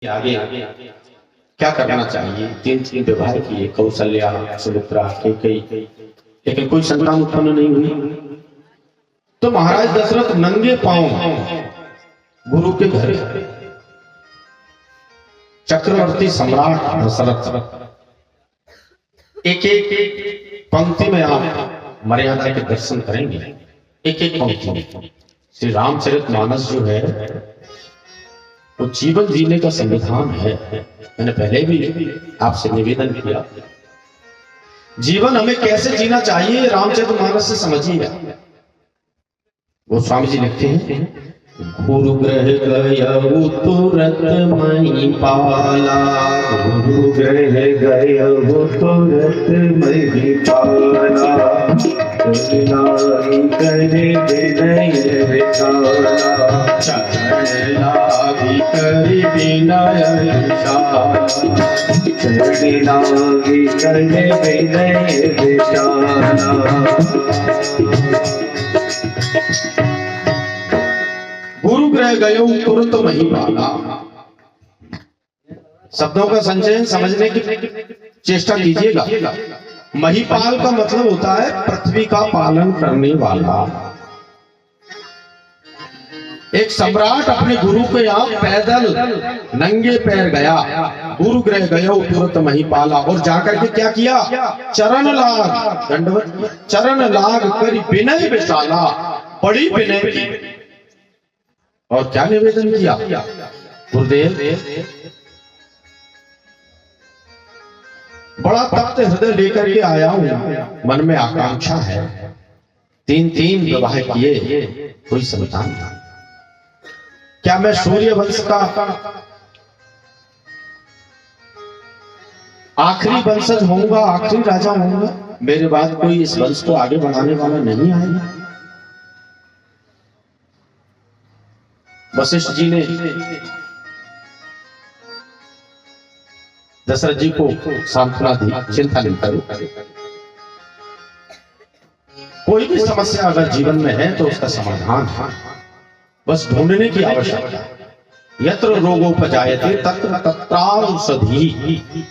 आगे क्या करना चाहिए। तीन तीन विवाह किए, कौशल्या, सुमित्रा, कैकेयी, लेकिन कोई संतान उत्पन्न नहीं हुई। तो महाराज दशरथ नंगे पांव गुरु के घर, चक्रवर्ती सम्राट दशरथ, एक एक पंक्ति में आप मर्यादा के दर्शन करेंगे। एक एक पंक्ति श्री रामचरितमानस जो है वो जीवन जीने का संविधान है। मैंने पहले भी आपसे निवेदन किया, जीवन हमें कैसे जीना चाहिए रामचरितमानस से समझिए। वो स्वामी जी लिखते हैं, गुरु ग्रह गयउ तुरत महिपाला, गुरु ग्रह गयउ तुरत महिपाला, करे विनय विशाला, चरण लागी करे विनय विशाला, चरण लागी करे विनय विशाला। गुरु ग्रह गयो तुरंत महिपाला। शब्दों का संचयन समझने की चेष्टा कीजिएगा। महिपाल का मतलब होता है पृथ्वी का पालन करने वाला। एक सम्राट अपने गुरु के यहाँ पैदल नंगे पैर गया, गुरु ग्रह गयो तुरंत महिपाला, और जाकर के क्या किया, चरण लाग, दंडवत चरण लाग कर विनय विशाला, बड़ी विनय की। और क्या निवेदन किया, गुरुदेव बड़ा तप्त हृदय लेकर के आया हूं, मन में आकांक्षा है, तीन तीन विवाह किए, कोई संतान नहीं। क्या मैं सूर्य वंश का आखिरी वंशज होऊंगा, आखिरी राजा होऊंगा? मेरे बाद कोई इस वंश को आगे बढ़ाने वाला नहीं आएगा। वशिष्ठ जी ने दशरथ जी को सांत्वना दी, चिंता नहीं करो, कोई भी समस्या अगर जीवन में है तो उसका समाधान है, बस ढूंढने की आवश्यकता है। यत्र रोगोपजायते तत्र तत्राौषधि,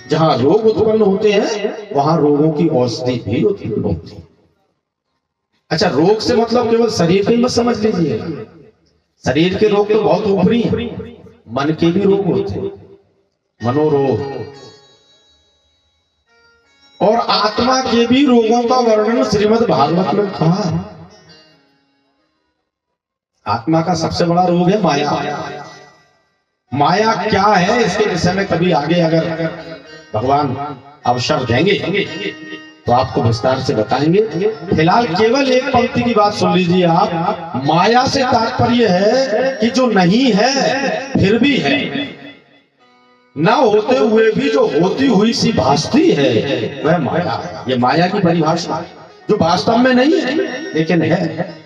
जहां रोग उत्पन्न होते हैं वहां रोगों की औषधि भी उत्पन्न होती है। अच्छा, रोग से मतलब केवल शरीर के ही मत समझ लीजिए, शरीर के रोग तो बहुत ऊपरी हैं, मन के भी रोग होते हैं, मनोरोग, और आत्मा के भी रोगों का वर्णन श्रीमद् भागवत में कहा है। आत्मा का सबसे बड़ा रोग है माया। माया क्या है इसके विषय में कभी आगे अगर भगवान अवसर देंगे तो आपको विस्तार से बताएंगे। फिलहाल केवल एक पंक्ति की बात सुन लीजिए आप। माया से तात्पर्य है कि जो नहीं है फिर भी है, ना होते हुए भी जो होती हुई सी भासती है वह माया है। ये माया की परिभाषा, जो वास्तव में नहीं है लेकिन है।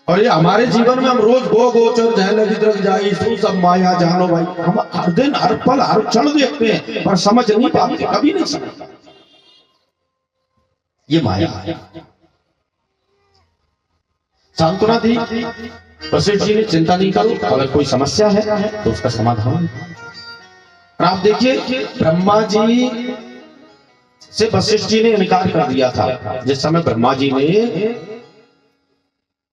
और ये हमारे जीवन में हम रोज गो गोचर जय लगी द्रग जाई तू सब माया जानो भाई, हम हर दिन हर पल हर क्षण देखते हैं पर समझ नहीं पाते, कभी नहीं समझते। ये माया है। सांत्वना दी वशिष्ठ जी ने, चिंता नहीं करो, अगर कोई समस्या है तो उसका समाधान। आप देखिए ब्रह्मा जी से वशिष्ठ जी ने इनकार कर दिया था। जिस समय ब्रह्मा जी ने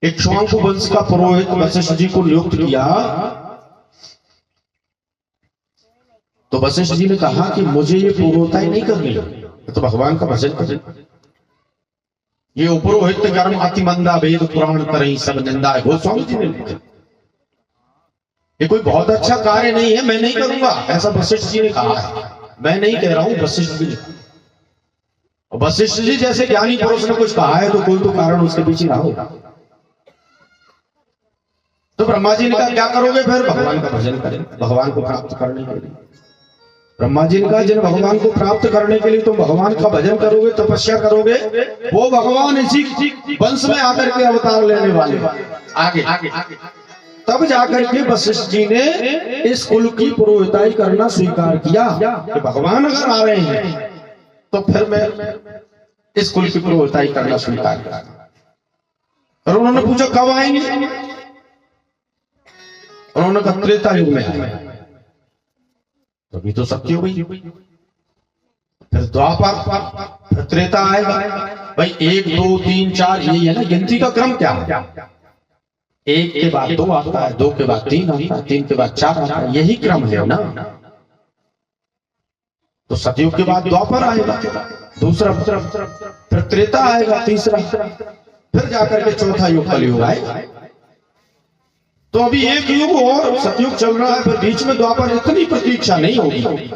इक्ष्वाकु वंश का पुरोहित वशिष्ठ जी को नियुक्त किया तो वशिष्ठ जी ने कहा कि मुझे ये पुरोहिता ही नहीं करनी, तो भगवान का भजन करें। ये उपरोहित कर्म अति मंदा, वेद पुराण करई सब निंदा है, गोस्वामी जी ने लिखा। ये कोई बहुत अच्छा कार्य नहीं है, मैं नहीं करूंगा, ऐसा वशिष्ठ जी ने कहा है। मैं नहीं कह रहा हूं, वशिष्ठ जी ने। वशिष्ठ जी जैसे ज्ञानी पुरुष ने कुछ कहा है तो कोई तो कारण उसके पीछे रहा होगा। तो ब्रह्मा जी ने कहा क्या करोगे फिर? भगवान का भजन करें, भगवान को प्राप्त करने के लिए। ब्रह्मा जी ने कहा जिन भगवान को प्राप्त करने के लिए तुम भगवान का भजन करोगे, तपस्या करोगे, वो भगवान इसी वंश में आकर के अवतार लेने वाले आगे। तब जाकर के वशिष्ठ जी ने इस कुल की पुरोहिताई करना स्वीकार किया कि भगवान अगर आ रहे हैं तो फिर मैं इस कुल की पुरोहिताई करना स्वीकार करा। और उन्होंने पूछा कब आएंगे? उन्होंने कहा त्रेता युग में आए। तभी तो सत्य हुई। फिर द्वापर, फिर त्रेता आएगा। भाई 1 2 3 4 यही है ना, गिनती का क्रम क्या है? 1 के बाद 2 आता है, 2 के बाद 3 आता है, 3 के बाद 4 आता है, यही क्रम है ना। तो सतयुग के बाद द्वापर आएगा, दूसरा, फिर त्रेता आएगा, तीसरा, फिर जाकर के चौथा युग कलयुग आएगा। तो अभी एक युग और सतयुग चल रहा है, फिर बीच में द्वापर, इतनी प्रतीक्षा नहीं होगी।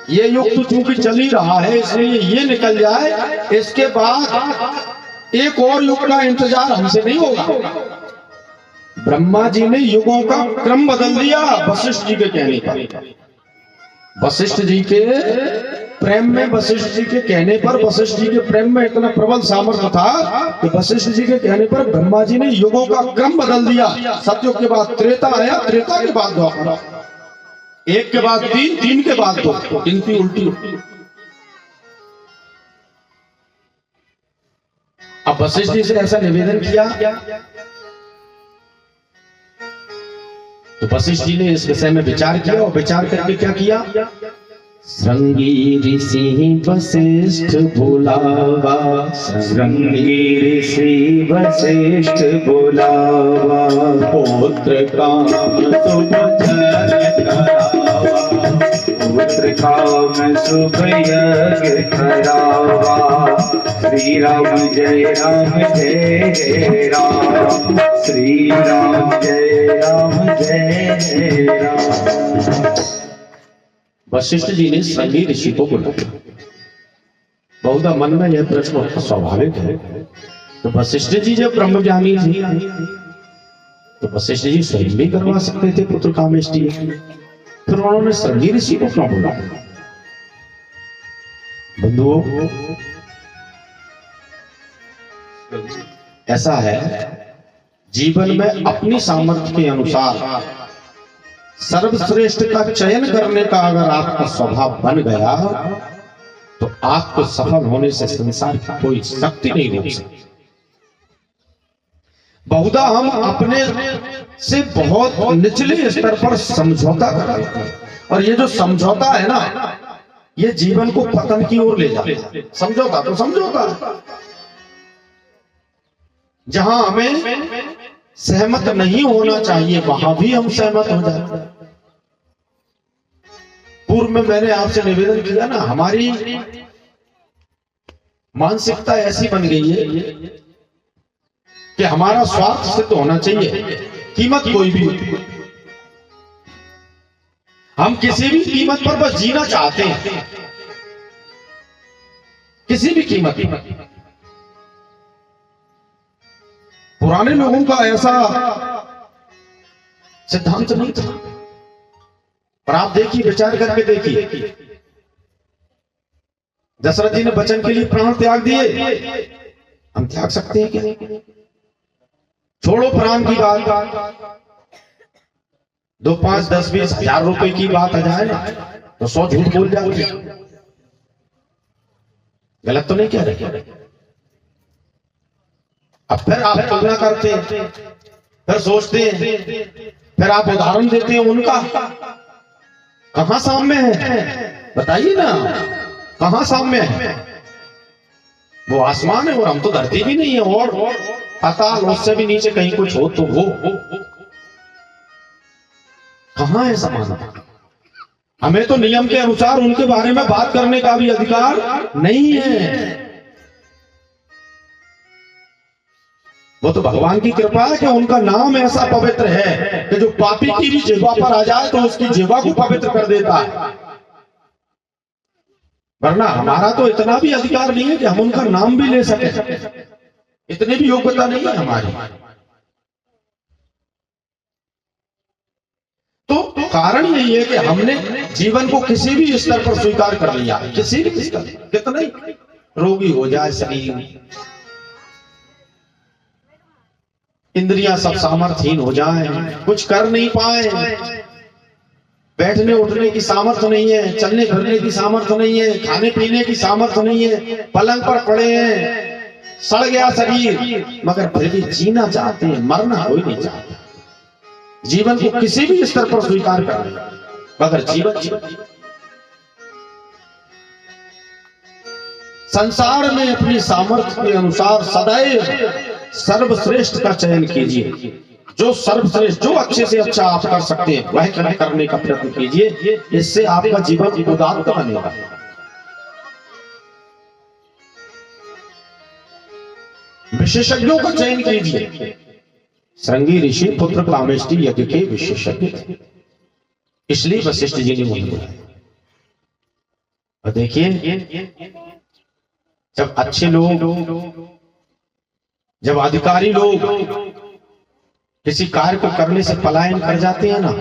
ये युग तो चूंकि चल ही रहा है, इसलिए ये निकल जाए, इसके बाद एक और युग का इंतजार हमसे नहीं होगा। ब्रह्मा जी ने युगों का क्रम बदल दिया वशिष्ठ जी के कहने पर। वशिष्ठ जी के प्रेम में, वशिष्ठ जी के कहने पर, वशिष्ठ जी के प्रेम में इतना प्रबल सामर्थ्य था कि वशिष्ठ जी के कहने पर ब्रह्मा जी ने युगों का क्रम बदल दिया। सतयुग के बाद त्रेता आया, त्रेता के बाद द्वापर, 1 के बाद 3, 3 के बाद 2, गिनती उल्टी। अब वशिष्ठ जी से ऐसा निवेदन किया तो वशिष्ठ जी ने इस विषय में विचार किया, और विचार करके क्या किया? श्रृंगी ऋषि वशिष्ठ बुलावा, श्रृंगी ऋषि वशिष्ठ बुलावा, पुत्र काम शुभ यज्ञ करावा, पुत्र काम शुभ यज्ञ करावा। श्री राम जय राम जय राम, श्री राम जय राम। वशिष्ठ जी ने श्रृंगी ऋषि को बुलाया। बहुधा मन में यह प्रश्न होता स्वाभाविक है, तो वशिष्ठ जी जब ब्रह्मज्ञानी थे तो वशिष्ठ जी स्वयं भी करवा सकते थे पुत्र कामेष्टि, फिर उन्होंने श्रृंगी ऋषि को क्यों बुलाया? बंधुओं, ऐसा है, जीवन में अपनी सामर्थ्य के अनुसार सर्वश्रेष्ठ का चयन करने का अगर आपका स्वभाव बन गया तो आपको सफल होने से संसार की कोई शक्ति नहीं रोक सकती। बहुधा हम अपने से बहुत निचले स्तर पर समझौता करते हैं, और ये जो समझौता है ना, ये जीवन को पतन की ओर ले जाता है। समझौता तो समझौता है, जहां हमें सहमत नहीं होना चाहिए वहां भी हम सहमत हो जाते हैं। पूर्व में मैंने आपसे निवेदन किया ना, हमारी मानसिकता ऐसी बन गई है कि हमारा स्वार्थ सिद्ध होना चाहिए, कीमत कोई भी हो। हम किसी भी कीमत पर बस जीना चाहते हैं, किसी भी कीमत पर। पुराने लोगों का ऐसा सिद्धांत नहीं था, पर आप देखिए, विचार करके देखिए, दशरथ जी ने वचन के लिए प्राण त्याग दिए, हम त्याग सकते हैं क्या? छोड़ो प्राण की बात, 2 5 10 20 हजार रुपए की बात आ जाए ना तो 100 झूठ बोल जाते। गलत तो नहीं कह रहे। अब फिर आप तुलना करते हैं, फिर सोचते हैं, फिर आप उदाहरण देते हैं उनका। कहां साम्य है बताइए ना, कहां साम्य है? वो आसमान है और हम तो धरती भी नहीं है, और पाताल उससे भी नीचे कहीं कुछ हो तो वो कहां है समान? हमें तो नियम के अनुसार उनके बारे में बात करने का भी अधिकार नहीं है। वो तो भगवान की कृपा है कि उनका नाम ऐसा पवित्र है कि जो पापी की भी जिह्वा पर आ जाए तो उसकी जिह्वा को पवित्र कर देता है। वरना हमारा तो इतना भी अधिकार नहीं है कि हम उनका नाम भी ले सके, इतनी भी योग्यता नहीं है हमारी। तो कारण यही है कि हमने जीवन को किसी भी स्तर पर स्वीकार कर लिया, किसी भी स्तर, कितने रोगी हो जाए शरीर, इंद्रियां सब सामर्थ्यहीन हो जाए, कुछ कर नहीं पाए, बैठने उठने की सामर्थ्य नहीं है, चलने फिरने की सामर्थ्य नहीं है, खाने पीने की सामर्थ्य नहीं है, पलंग पर पड़े हैं, सड़ गया शरीर, मगर फिर भी जीना चाहते हैं, मरना कोई नहीं चाहता। जीवन को किसी भी स्तर पर स्वीकार कर, मगर जीवन संसार में अपनी सामर्थ्य के अनुसार सदैव सर्वश्रेष्ठ का चयन कीजिए। जो सर्वश्रेष्ठ, जो अच्छे से अच्छा आप कर सकते हैं वह करने का प्रयत्न कीजिए। इससे आपका जीवन उदात्त बनेगा। विशेषज्ञों का चयन कीजिए। श्रृंगी ऋषि पुत्र कामेष्टि यज्ञ के विशेषज्ञ थे, इसलिए वशिष्ठ जी ने उन्हें बुलाया। और देखिए, जब अच्छे लोग, जब अधिकारी लोग किसी कार्य को करने से पलायन कर जाते हैं ना,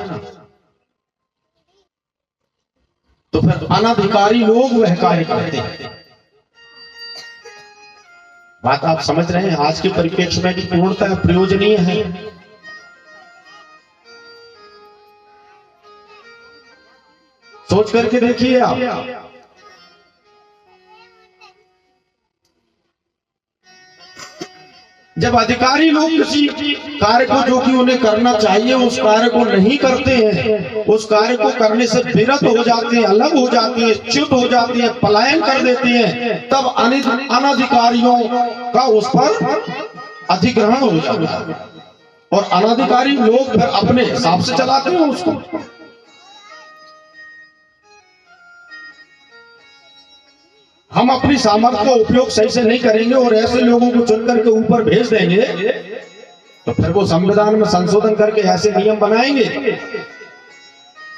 तो फिर अनधिकारी लोग वह कार्य करते हैं। बात आप समझ रहे हैं? आज के परिप्रेक्ष्य में भी पूर्णतः प्रयोजनीय है। सोच करके देखिए आप, जब अधिकारी लोग किसी कार्य को जो कि उन्हें करना चाहिए उस कार्य को नहीं करते हैं, उस कार्य को करने से विरत हो जाते हैं, अलग हो जाते हैं, च्युत हो जाते हैं, पलायन कर देते हैं, तब अनधिकारियों का उस पर अधिग्रहण हो जाता है और अनधिकारी लोग फिर अपने हिसाब से चलाते हैं उसको। हम अपनी सामर्थ्य का उपयोग सही से नहीं करेंगे और ऐसे लोगों को चुनकर के ऊपर भेज देंगे, तो फिर वो संविधान में संशोधन करके ऐसे नियम बनाएंगे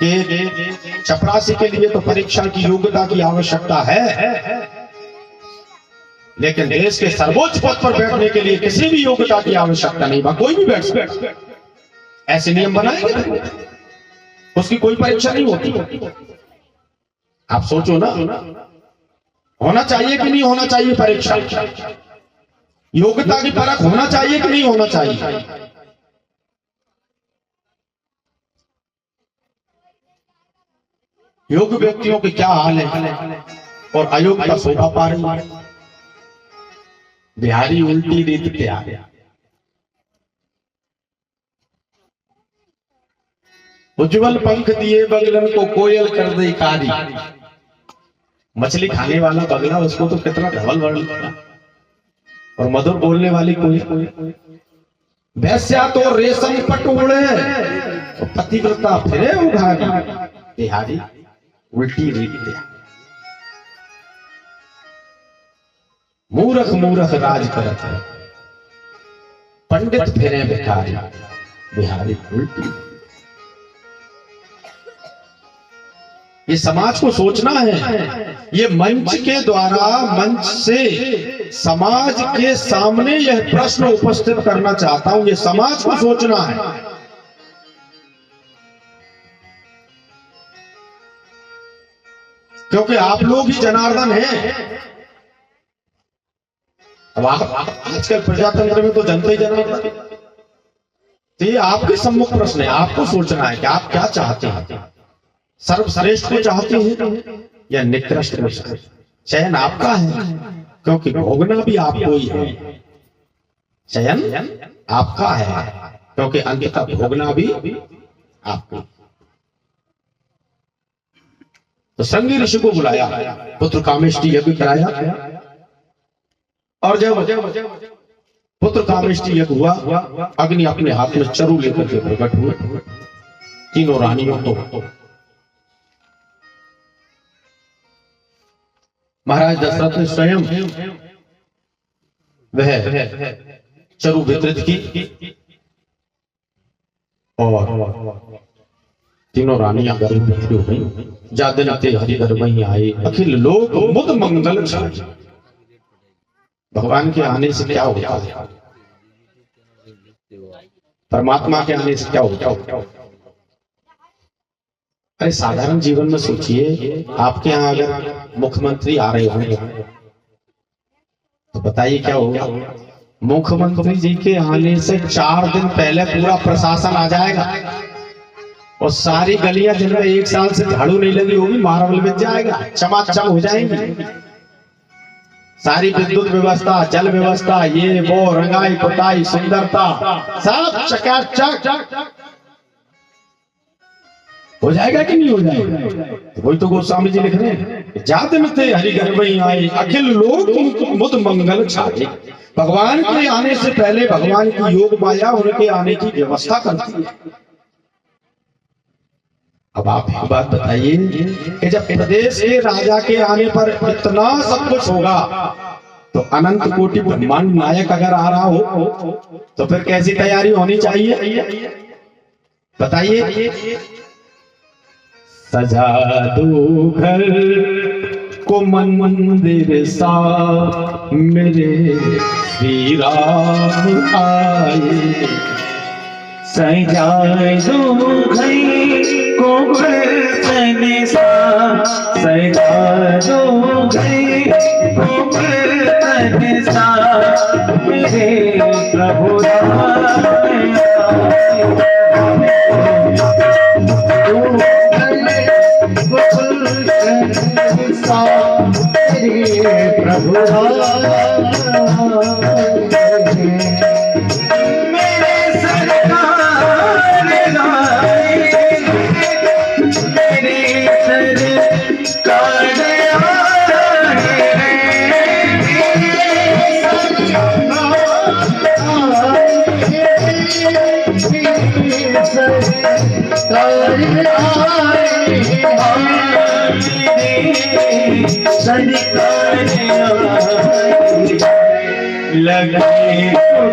कि चपरासी के लिए तो परीक्षा की योग्यता की आवश्यकता है, लेकिन देश के सर्वोच्च पद पर बैठने के लिए किसी भी योग्यता की आवश्यकता नहीं, कोई भी बैठ सकता। ऐसे नियम बनाएंगे, उसकी कोई परीक्षा नहीं होती। आप सोचो ना, होना चाहिए कि नहीं होना चाहिए परीक्षा? योग्यता की परख होना चाहिए कि नहीं होना चाहिए? योग्य व्यक्तियों के क्या हाल है और अयोग्य का शोभा पा रही है। बिहारी उल्टी रीत पे आ गया। उज्जवल पंख दिए बगलन को कोयल कर दे कारी। मछली खाने वाला बगला, उसको तो कितना ढवल वर्ण था, और मधुर बोलने वाली कोई वैश्या तो रेशम पट उड़े, तो पतिव्रता फिरे उघारी। बिहारी उल्टी रीत, मूर्ख मूर्ख राज करत है, पंडित फिरे भिखारी। बिहारी उल्टी। ये समाज को सोचना है। ये मंच के द्वारा, मंच से समाज के सामने यह प्रश्न उपस्थित करना चाहता हूं। ये समाज को सोचना है। क्योंकि आप लोग ही जनार्दन हैं। अब आजकल प्रजातंत्र में तो जनता ही जनार्दन। तो ये आपके सम्मुख प्रश्न है, आपको सोचना है कि आप क्या चाहते हैं। सर्वश्रेष्ठ को चाहते हैं या निकृष्ट को? चयन आपका है, क्योंकि भोगना भी आपको ही है। चयन आपका है, क्योंकि अंततः भोगना भी आपको। तो श्रृंगी ऋषि को बुलाया, पुत्र कामेष्टि यज्ञ कराया, और जब पुत्र कामेष्टि यज्ञ हुआ, अग्नि अपने हाथ में चरु लेकर के प्रकट हुए। तीनों रानियों को महाराज दशरथ ने स्वयं वह चरु वितरित की, और तीनों रानियां गर्भवती हो गई। जादनते हरिधर वहीं आए, अखिल लोक मुद मंगल छाए। भगवान के आने से क्या होता है? परमात्मा के आने से क्या होता है? अरे साधारण जीवन में सोचिए, आपके यहाँ अगर मुख्यमंत्री आ रहे होंगे तो बताइए क्या होगा? मुख्यमंत्री जी के आने से 4 दिन पहले पूरा प्रशासन आ जाएगा और सारी गलियां जिनमें 1 साल से झाड़ू नहीं लगी होगी मार्बल बिछ जाएगा, चमाचम हो जाएंगी। सारी विद्युत व्यवस्था, जल व्यवस्था, ये वो रंगाई पुताई सुंदरता सब चकाचक। हो जाएगा कि नहीं हो जाएगा? तो वही तो गोस्वामी जी लिख रहे हैं, जात में थे हरि घर में आए अखिल लोग मुद मंगल छाए। भगवान के आने से पहले भगवान की योग माया उनके आने की व्यवस्था करती है। अब आप एक बात बताइए कि जब प्रदेश के राजा के आने पर इतना सब कुछ होगा, तो अनंत कोटि ब्रह्मांड नायक अगर आ रहा हो तो फिर कैसी तैयारी होनी चाहिए बताइए। सजा दो घर को मंदिर सा मेरे श्री राम आए। सजा दो घर को बर्तन सा, सजा दो घर को बर्तन सा मेरे प्रभु राम प्रभु मेरे सरकार मेरे सरकार लगे मेरे सरकार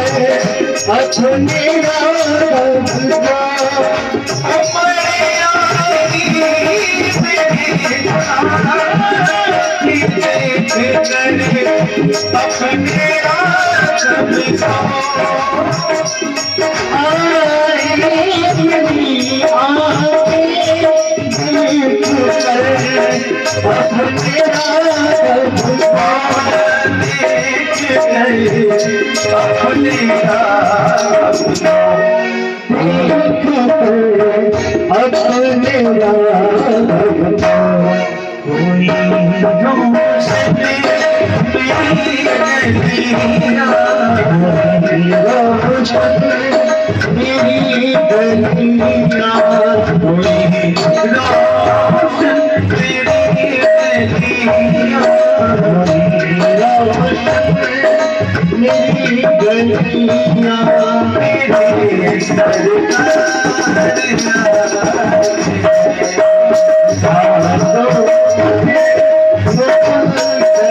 अपने राज का अपने आगे से देख कर अपने राज का मेरी गलियां मेरी गलियां मेरे सरकार